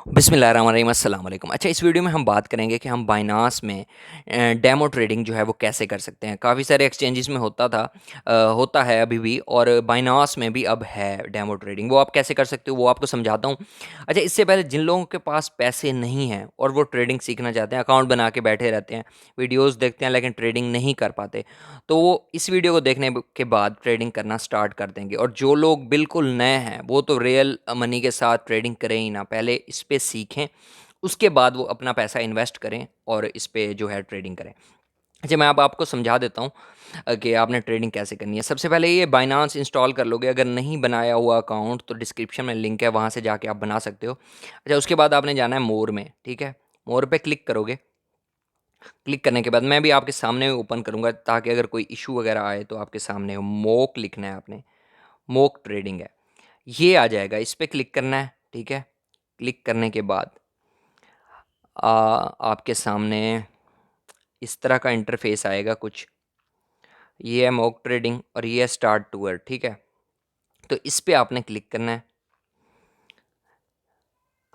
बिस्मिल्लाहिर्रहमानिर्रहीम अस्सलाम वालेकुम। अच्छा, इस वीडियो में हम बात करेंगे कि हम बाइनांस में डेमो ट्रेडिंग जो है वो कैसे कर सकते हैं। काफ़ी सारे एक्सचेंजेस में होता है अभी भी, और बाइनांस में भी अब है डेमो ट्रेडिंग। वो आप कैसे कर सकते हो वो आपको समझाता हूँ। अच्छा, इससे पहले जिन लोगों के पास पैसे नहीं हैं और वो ट्रेडिंग सीखना चाहते हैं, अकाउंट बना के बैठे रहते हैं, वीडियोज़ देखते हैं लेकिन ट्रेडिंग नहीं कर पाते, तो वो इस वीडियो को देखने के बाद ट्रेडिंग करना स्टार्ट कर देंगे। और जो लोग बिल्कुल नए हैं वो तो रियल मनी के साथ ट्रेडिंग करें ही ना, पहले इस पे सीखें, उसके बाद वो अपना पैसा इन्वेस्ट करें और इस पे जो है ट्रेडिंग करें। अच्छा, मैं अब आपको समझा देता हूँ कि आपने ट्रेडिंग कैसे करनी है। सबसे पहले ये बाइनांस इंस्टॉल कर लोगे। अगर नहीं बनाया हुआ अकाउंट तो डिस्क्रिप्शन में लिंक है, वहाँ से जाके आप बना सकते हो। अच्छा, उसके बाद आपने जाना है मोर में। ठीक है, मोर पे क्लिक करोगे। क्लिक करने के बाद मैं भी आपके सामने ओपन करूँगा ताकि अगर कोई इशू वगैरह आए तो आपके सामने हो। मोक लिखना है आपने, मोक ट्रेडिंग है, ये आ जाएगा। इस पे क्लिक करना है। ठीक है, क्लिक करने के बाद आपके सामने इस तरह का इंटरफेस आएगा कुछ। ये है मोक ट्रेडिंग और ये है स्टार्ट टू अर्न। ठीक है, तो इस पे आपने क्लिक करना है।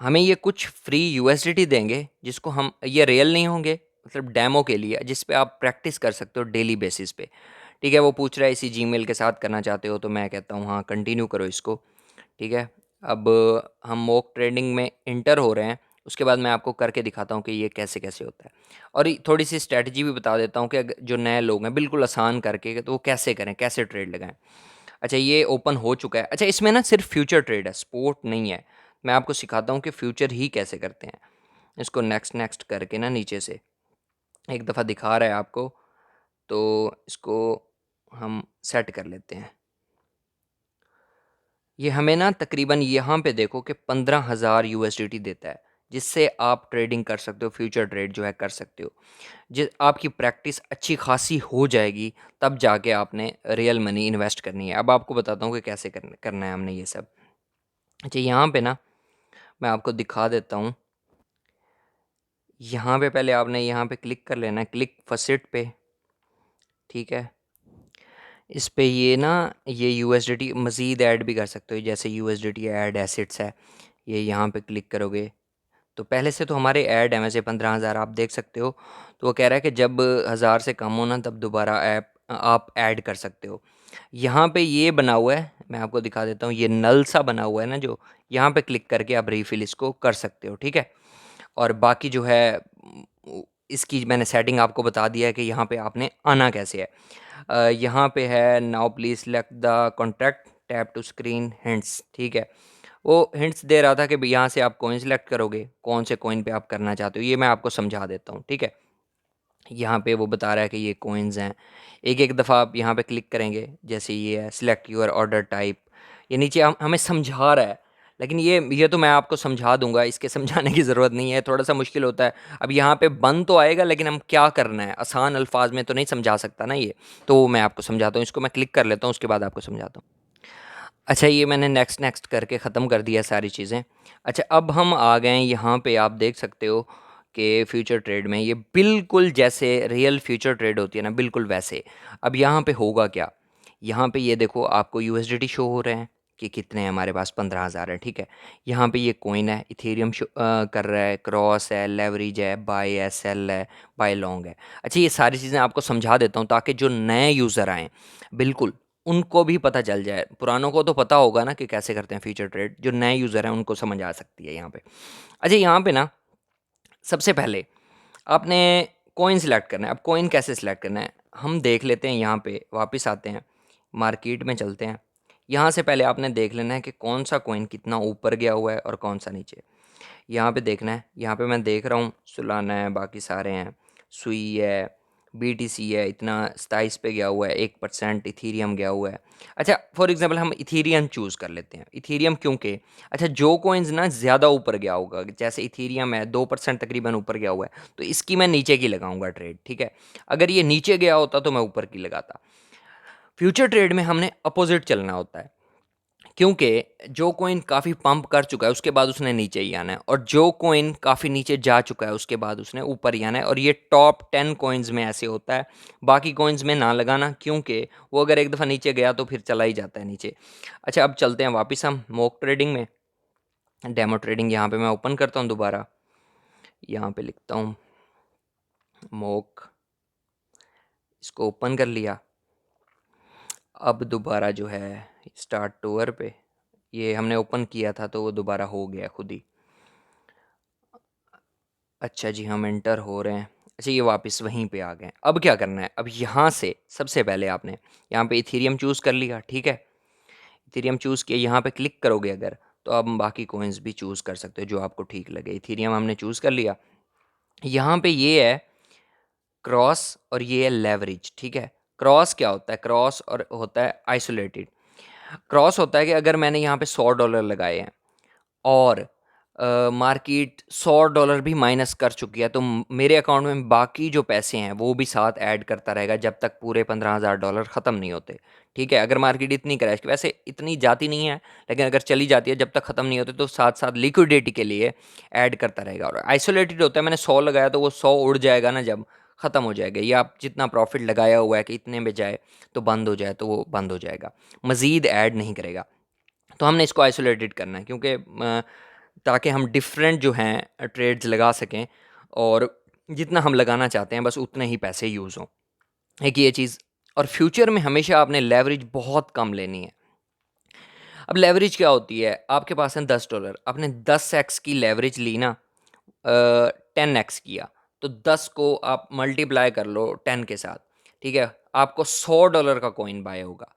हमें ये कुछ फ्री यूएसडीटी देंगे, जिसको हम, ये रियल नहीं होंगे, मतलब डेमो के लिए, जिस पे आप प्रैक्टिस कर सकते हो डेली बेसिस पे। ठीक है, वो पूछ रहा है इसी जीमेल के साथ करना चाहते हो, तो मैं कहता हूँ हाँ, कंटिन्यू करो इसको। ठीक है, अब हम मॉक ट्रेडिंग में इंटर हो रहे हैं। उसके बाद मैं आपको करके दिखाता हूँ कि ये कैसे कैसे होता है, और थोड़ी सी स्ट्रैटेजी भी बता देता हूँ कि जो नए लोग हैं, बिल्कुल आसान करके, तो वो कैसे करें, कैसे ट्रेड लगाएं। अच्छा, ये ओपन हो चुका है। अच्छा, इसमें ना सिर्फ फ्यूचर ट्रेड है, स्पोर्ट नहीं है। मैं आपको सिखाता हूँ कि फ्यूचर ही कैसे करते हैं। इसको नेक्स्ट नेक्स्ट करके ना नीचे से एक दफ़ा दिखा रहा है आपको, तो इसको हम सेट कर लेते हैं। ये हमें ना तकरीबन यहाँ पे देखो कि 15,000 यूएसडीटी देता है, जिससे आप ट्रेडिंग कर सकते हो, फ्यूचर ट्रेड जो है कर सकते हो। जिस आपकी प्रैक्टिस अच्छी खासी हो जाएगी, तब जाके आपने रियल मनी इन्वेस्ट करनी है। अब आपको बताता हूँ कि कैसे करना है हमने ये सब। अच्छा, यहाँ पे ना मैं आपको दिखा देता हूँ। यहाँ पे पहले आपने यहाँ पे क्लिक कर लेना है, क्लिक फसिट पे। ठीक है, इस पे ये ना, ये यूएसडीटी मज़ीद ऐड भी कर सकते हो, जैसे यूएसडीटी ऐड एसिट्स है, ये यहाँ पे क्लिक करोगे तो पहले से तो हमारे ऐड हैं वैसे 15,000, आप देख सकते हो। तो वो कह रहा है कि जब 1,000 से कम हो ना, तब दोबारा ऐप आप ऐड कर सकते हो। यहाँ पे ये बना हुआ है, मैं आपको दिखा देता हूँ, ये नल सा बना हुआ है ना, जो यहाँ पे क्लिक करके आप रीफिल इसको कर सकते हो। ठीक है, और बाकी जो है इसकी मैंने सेटिंग आपको बता दिया है कि यहाँ पे आपने आना कैसे है। यहाँ पे है now please select the contact, tap to screen hints. ठीक है, वो हिंट्स दे रहा था कि यहाँ से आप कॉइन सेलेक्ट करोगे, कौन से कॉइन पे आप करना चाहते हो, ये मैं आपको समझा देता हूँ। ठीक है, यहाँ पे वो बता रहा है कि ये कॉइन्स हैं। एक एक दफ़ा आप यहाँ पे क्लिक करेंगे, जैसे ये है सिलेक्ट योर ऑर्डर टाइप, ये नीचे हमें समझा रहा है, लेकिन ये तो मैं आपको समझा दूंगा, इसके समझाने की ज़रूरत नहीं है, थोड़ा सा मुश्किल होता है। अब यहाँ पे बन तो आएगा, लेकिन हम क्या करना है, आसान अल्फाज में तो नहीं समझा सकता ना ये, तो मैं आपको समझाता हूँ। इसको मैं क्लिक कर लेता हूँ, उसके बाद आपको समझाता हूँ। अच्छा, ये मैंने नेक्स्ट नेक्स्ट करके ख़त्म कर दिया सारी चीज़ें। अच्छा, अब हम आ गए हैं यहाँ पे, आप देख सकते हो कि फ्यूचर ट्रेड में ये बिल्कुल जैसे रियल फ्यूचर ट्रेड होती है ना, बिल्कुल वैसे। अब यहाँ पे होगा क्या, यहाँ पे ये देखो आपको यूएसडीटी शो हो रहे हैं कि कितने हैं हमारे पास, 15,000 है। ठीक है, यहाँ पे ये कॉइन है, इथेरियम शो कर रहा है, क्रॉस है, लेवरेज है, बाय है, सेल है, बाय लॉन्ग है। अच्छा, ये सारी चीज़ें आपको समझा देता हूँ ताकि जो नए यूज़र आएँ, बिल्कुल उनको भी पता चल जाए। पुरानों को तो पता होगा ना कि कैसे करते हैं फ्यूचर ट्रेड, जो नए यूज़र हैं उनको समझ आ सकती है यहाँ पे। अच्छा, यहाँ पे ना सबसे पहले आपने कॉइन सिलेक्ट करना है। अब कॉइन कैसे सिलेक्ट करना है हम देख लेते हैं। यहाँ पे वापस आते हैं, मार्केट में चलते हैं। यहाँ से पहले आपने देख लेना है कि कौन सा कॉइन कितना ऊपर गया हुआ है और कौन सा नीचे। यहाँ पे देखना है, यहाँ पे मैं देख रहा हूँ सुलाना है, बाकी सारे हैं, सुई है, बीटीसी है, इतना 27 पे गया हुआ है, 1% इथीरियम गया हुआ है। अच्छा, फॉर एग्जांपल हम इथीरियम चूज़ कर लेते हैं। इथीरियम क्योंकि अच्छा, जो कॉइन्स ना ज़्यादा ऊपर गया होगा, जैसे इथीरियम है 2% तकरीबन ऊपर गया हुआ है, तो इसकी मैं नीचे की लगाऊंगा ट्रेड। ठीक है, अगर ये नीचे गया होता तो मैं ऊपर की लगाता। फ्यूचर ट्रेड में हमने अपोजिट चलना होता है, क्योंकि जो कॉइन काफ़ी पंप कर चुका है उसके बाद उसने नीचे ही आना है, और जो कॉइन काफ़ी नीचे जा चुका है उसके बाद उसने ऊपर ही आना है। और ये टॉप 10 कॉइन्स में ऐसे होता है, बाकी कॉइन्स में ना लगाना, क्योंकि वो अगर एक दफ़ा नीचे गया तो फिर चला ही जाता है नीचे। अच्छा, अब चलते हैं वापस हम मॉक ट्रेडिंग में। डेमो ट्रेडिंग यहाँ पे मैं ओपन करता हूँ दोबारा, यहाँ पे लिखता हूँ मोक, इसको ओपन कर लिया। अब दोबारा जो है स्टार्ट टूर पे, ये हमने ओपन किया था तो वो दोबारा हो गया खुद ही। अच्छा जी, हम एंटर हो रहे हैं। अच्छा, ये वापस वहीं पे आ गए। अब क्या करना है, अब यहाँ से सबसे पहले आपने यहाँ पे इथेरियम चूज़ कर लिया, ठीक है। इथेरियम चूज़ किया, यहाँ पे क्लिक करोगे अगर, तो आप बाकी कोइंस भी चूज़ कर सकते हो जो आपको ठीक लगे। इथेरियम हमने चूज़ कर लिया। यहाँ पे ये है क्रॉस और ये है लेवरेज, ठीक है। क्रॉस क्या होता है, क्रॉस और होता है आइसोलेटेड। क्रॉस होता है कि अगर मैंने यहाँ पे $100 लगाए हैं और मार्केट $100 भी माइनस कर चुकी है, तो मेरे अकाउंट में बाकी जो पैसे हैं वो भी साथ ऐड करता रहेगा जब तक पूरे $15,000 ख़त्म नहीं होते, ठीक है। अगर मार्केट इतनी क्रैश, वैसे इतनी जाती नहीं है, लेकिन अगर चली जाती है जब तक ख़त्म नहीं होते, तो साथ साथ लिक्विडिटी के लिए ऐड करता रहेगा। और आइसोलेटेड होता है, मैंने 100 लगाया तो वो 100 उड़ जाएगा ना जब ख़त्म हो जाएगा, या आप जितना प्रॉफिट लगाया हुआ है कि इतने में जाए तो बंद हो जाए, तो वो बंद हो जाएगा, मज़ीद ऐड नहीं करेगा। तो हमने इसको आइसोलेटेड करना है, क्योंकि ताकि हम डिफरेंट जो हैं ट्रेड्स लगा सकें, और जितना हम लगाना चाहते हैं बस उतने ही पैसे यूज़ हों, एक ये चीज़। और फ्यूचर में हमेशा आपने लेवरेज बहुत कम लेनी है। अब लेवरेज क्या होती है, आपके पास है $10, आपने 10x की लेवरेज ली ना, 10x किया, तो 10 को आप मल्टीप्लाई कर लो 10 के साथ, ठीक है। आपको $100 का कॉइन बाय होगा।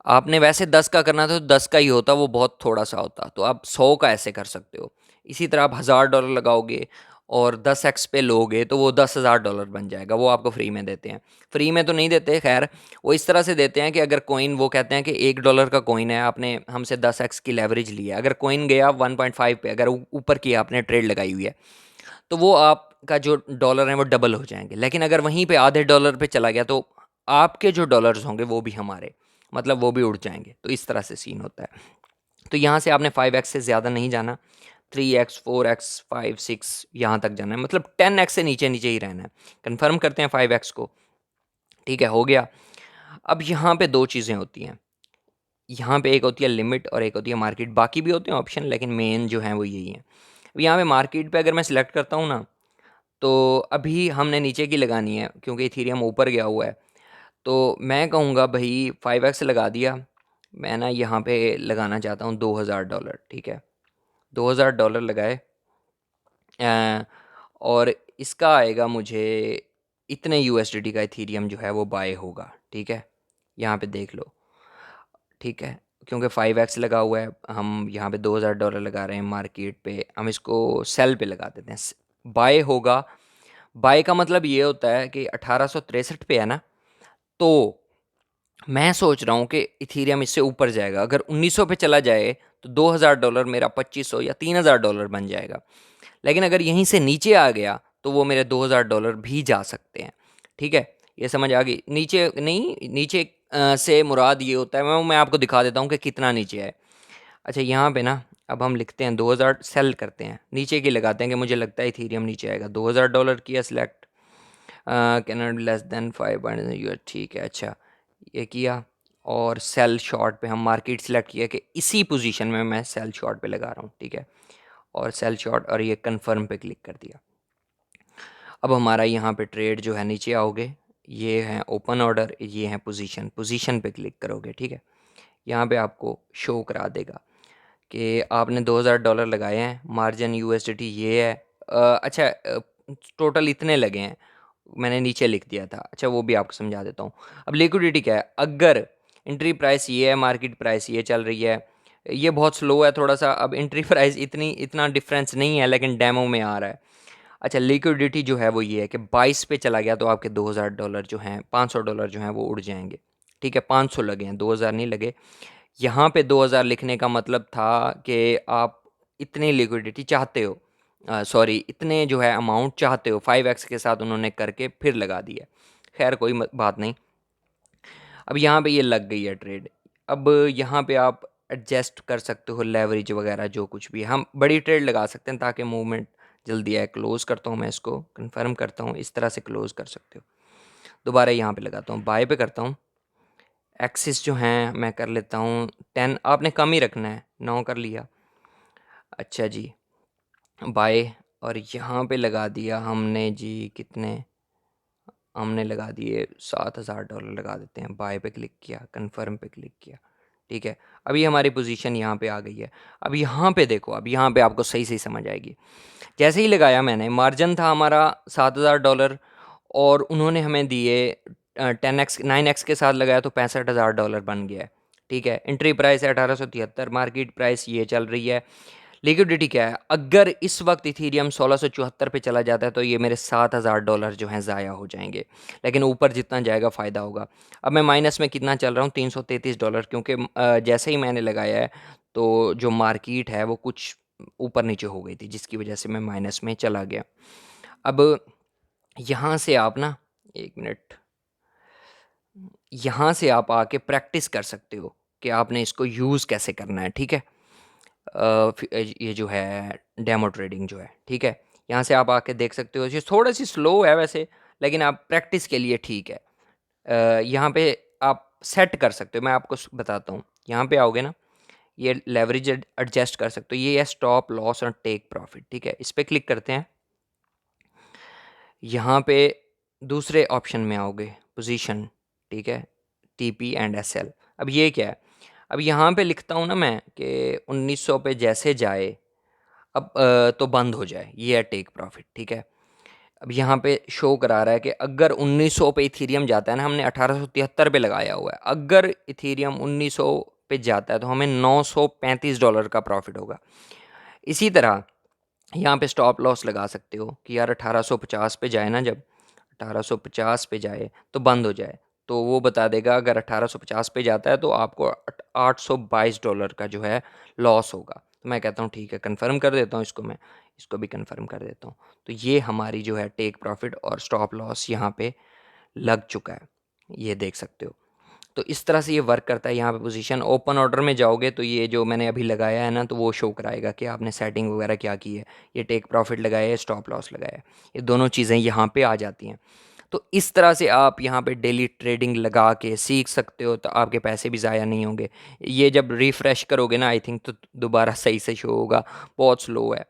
आपने वैसे 10 का करना था तो 10 का ही होता, वो बहुत थोड़ा सा होता, तो आप 100 का ऐसे कर सकते हो। इसी तरह आप $1000 लगाओगे और 10x पे लोगे तो वो $10,000 बन जाएगा। वो आपको फ्री में देते हैं, फ्री में तो नहीं देते खैर, वो इस तरह से देते हैं कि अगर कॉइन, वो कहते हैं कि $1 का कॉइन है, आपने हमसे 10x की लेवरेज लिया, अगर कॉइन गया 1.5 पे, अगर ऊपर की आपने ट्रेड लगाई हुई है, तो वो आपका जो डॉलर है वो डबल हो जाएंगे। लेकिन अगर वहीं पे आधे डॉलर पे चला गया, तो आपके जो डॉलर्स होंगे वो भी हमारे, मतलब वो भी उड़ जाएंगे। तो इस तरह से सीन होता है। तो यहाँ से आपने 5x से ज़्यादा नहीं जाना, 3x 4x 5 6 यहाँ तक जाना है, मतलब 10x से नीचे नीचे ही रहना है। कन्फर्म करते हैं 5x को, ठीक है, हो गया। अब यहाँ पे दो चीज़ें होती हैं, यहाँ पे एक होती है लिमिट और एक होती है मार्केट, बाकी भी होते हैं ऑप्शन, लेकिन मेन जो हैं वो यही हैं। अब यहाँ पे मार्केट पे अगर मैं सिलेक्ट करता हूँ ना, तो अभी हमने नीचे की लगानी है क्योंकि इथेरियम ऊपर गया हुआ है। तो मैं कहूँगा भाई 5x लगा दिया, मैं ना यहाँ पे लगाना चाहता हूँ $2000, ठीक है। $2000 लगाए, और इसका आएगा मुझे इतने यूएसडीटी का इथेरियम जो है वो बाय होगा, ठीक है। यहाँ पे देख लो, ठीक है, क्योंकि 5x लगा हुआ है, हम यहाँ पे $2000 लगा रहे हैं मार्केट पे, हम इसको सेल पे लगा देते हैं, बाय होगा। बाय का मतलब ये होता है कि 1863 पे है ना, तो मैं सोच रहा हूँ कि इथेरियम इससे ऊपर जाएगा। अगर 1900 पे चला जाए तो $2000 मेरा 2500 या $3000 बन जाएगा। लेकिन अगर यहीं से नीचे आ गया तो वो मेरे $2000 भी जा सकते हैं, ठीक है। ये समझ आ गई, नीचे नहीं, नीचे से मुराद ये होता है, मैं आपको दिखा देता हूँ कि कितना नीचे है। अच्छा, यहाँ पे ना अब हम लिखते हैं 2000, सेल करते हैं, नीचे की लगाते हैं कि मुझे लगता है इथेरियम नीचे आएगा। $2000 किया सिलेक्ट, कैन लेस देन 5 ठीक है। अच्छा, ये किया, और सेल शॉर्ट पे हम मार्केट सेलेक्ट किया कि इसी पोजीशन में मैं सेल शॉर्ट पे लगा रहा हूँ, ठीक है। और सेल शॉर्ट, और ये कंफर्म पे क्लिक कर दिया। अब हमारा यहाँ पे ट्रेड जो है, नीचे आओगे, ये है ओपन ऑर्डर, ये है पोजीशन, पोजीशन पे क्लिक करोगे, ठीक है। यहाँ पे आपको शो करा देगा कि आपने $2000 लगाए हैं, मार्जिन यूएसडीटी ये है। अच्छा, टोटल इतने लगे हैं, मैंने नीचे लिख दिया था। अच्छा, वो भी आपको समझा देता हूँ। अब लिक्विडिटी क्या है, अगर एंट्री प्राइस ये है, मार्केट प्राइस ये चल रही है, ये बहुत स्लो है थोड़ा सा। अब एंट्री प्राइस इतना डिफरेंस नहीं है, लेकिन डेमो में आ रहा है। अच्छा, लिक्विडिटी जो है वो ये है कि 22 पे चला गया तो आपके $2000 जो हैं, $500 जो हैं वो उड़ जाएंगे, ठीक है। 500 लगे हैं, 2000 नहीं लगे। यहाँ पे 2000 लिखने का मतलब था कि आप इतनी लिक्विडिटी चाहते हो, सॉरी, इतने जो है अमाउंट चाहते हो, 5x के साथ उन्होंने करके फिर लगा दिया। खैर कोई बात नहीं। अब यहाँ पे ये लग गई है ट्रेड। अब यहाँ पे आप एडजस्ट कर सकते हो लेवरेज वगैरह, जो कुछ भी है। हम बड़ी ट्रेड लगा सकते हैं ताकि मूवमेंट जल्दी आए। क्लोज़ करता हूँ मैं इसको, कंफर्म करता हूँ, इस तरह से क्लोज़ कर सकते हो। दोबारा यहाँ पे लगाता हूँ, बाय पे करता हूँ। एक्सिस जो हैं मैं कर लेता हूँ 10, आपने कम ही रखना है, 9 कर लिया। अच्छा जी, बाय। और यहाँ पे लगा दिया हमने जी, कितने हमने लगा दिए, $7,000 लगा देते हैं। बाय पे क्लिक किया, कन्फर्म पे क्लिक किया, ठीक है। अभी हमारी पोजीशन यहाँ पे आ गई है। अब यहाँ पे देखो, अब यहाँ पे आपको सही सही समझ आएगी। जैसे ही लगाया मैंने, मार्जिन था हमारा $7,000 और उन्होंने हमें दिए 10x 9x के साथ लगाया तो $65,000 बन गया है, ठीक है। एंट्री प्राइस है 1873, मार्केट प्राइस ये चल रही है। लिक्विडिटी क्या है, अगर इस वक्त इथीरियम 1674 पे चला जाता है तो ये मेरे $7,000 जो हैं ज़ाया हो जाएंगे, लेकिन ऊपर जितना जाएगा फ़ायदा होगा। अब मैं माइनस में कितना चल रहा हूँ, $333, क्योंकि जैसे ही मैंने लगाया है तो जो मार्केट है वो कुछ ऊपर नीचे हो गई थी, जिसकी वजह से मैं माइनस में चला गया। अब यहाँ से आप ना, एक मिनट, यहाँ से आप आके प्रैक्टिस कर सकते हो कि आपने इसको यूज़ कैसे करना है, ठीक है। ये जो है डेमो ट्रेडिंग जो है, ठीक है, यहाँ से आप आके देख सकते हो। ये थोड़ा सी स्लो है वैसे, लेकिन आप प्रैक्टिस के लिए ठीक है। यहाँ पे आप सेट कर सकते हो, मैं आपको बताता हूँ। यहाँ पे आओगे ना, ये लेवरेज एडजस्ट कर सकते हो, ये है स्टॉप लॉस और टेक प्रॉफिट, ठीक है। इस पर क्लिक करते हैं। यहाँ पे दूसरे ऑप्शन में आओगे, पोजीशन, ठीक है, टीपी एंड एसएल। अब ये क्या है, अब यहाँ पे लिखता हूँ ना मैं कि 1900 पे जैसे जाए अब तो बंद हो जाए, ये है टेक प्रॉफिट, ठीक है। अब यहाँ पे शो करा रहा है कि अगर 1900 पे इथीरियम जाता है ना, हमने 1873 पे लगाया हुआ है, अगर इथीरियम 1900 पे जाता है तो हमें $935 का प्रॉफिट होगा। इसी तरह यहाँ पे स्टॉप लॉस लगा सकते हो कि यार 1850 पे जाए ना, जब 1850 पे जाए तो बंद हो जाए, तो वो बता देगा अगर 1850 पे जाता है तो आपको $822 का जो है लॉस होगा। तो मैं कहता हूँ ठीक है, कंफर्म कर देता हूँ इसको, मैं इसको भी कंफर्म कर देता हूँ। तो ये हमारी जो है टेक प्रॉफिट और स्टॉप लॉस यहाँ पे लग चुका है, ये देख सकते हो। तो इस तरह से ये वर्क करता है। यहाँ पे पोजीशन ओपन ऑर्डर में जाओगे तो ये जो मैंने अभी लगाया है ना, तो वो शो कराएगा कि आपने सेटिंग वगैरह क्या की है। ये टेक प्रॉफिट लगाया है, स्टॉप लॉस लगाया है, ये दोनों चीज़ें यहाँ पे आ जाती हैं। तो इस तरह से आप यहाँ पे डेली ट्रेडिंग लगा के सीख सकते हो, तो आपके पैसे भी ज़ाया नहीं होंगे। ये जब रिफ़्रेश करोगे ना, आई थिंक तो दोबारा सही से शो होगा, बहुत स्लो है।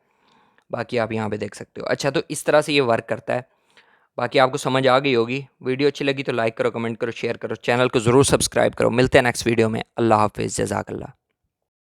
बाकी आप यहाँ पे देख सकते हो। अच्छा, तो इस तरह से ये वर्क करता है। बाकी आपको समझ आ गई होगी। वीडियो अच्छी लगी तो लाइक करो, कमेंट करो, शेयर करो, चैनल को ज़रूर सब्सक्राइब करो। मिलते हैं नेक्स्ट वीडियो में। अल्लाह हाफिज़, जज़ाकल्लाह।